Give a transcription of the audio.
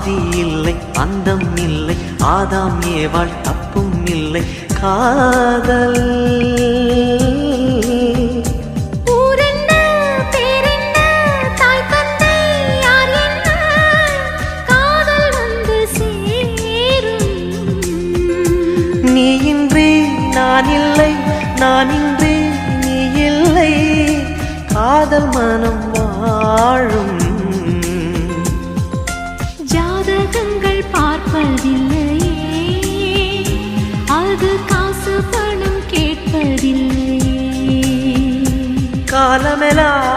ஆதி இல்லை அந்தம் இல்லை ஆதாம் ஏவாள் தப்பும் இல்லை காதல் நான் இல்லை நான் இன்றி நீ இல்லை காதல் மனம் வாழும் ஜாதகங்கள் பார்ப்பதில்லையே அது காசு பணம் கேட்பதில்லையே காலமெல்லாம்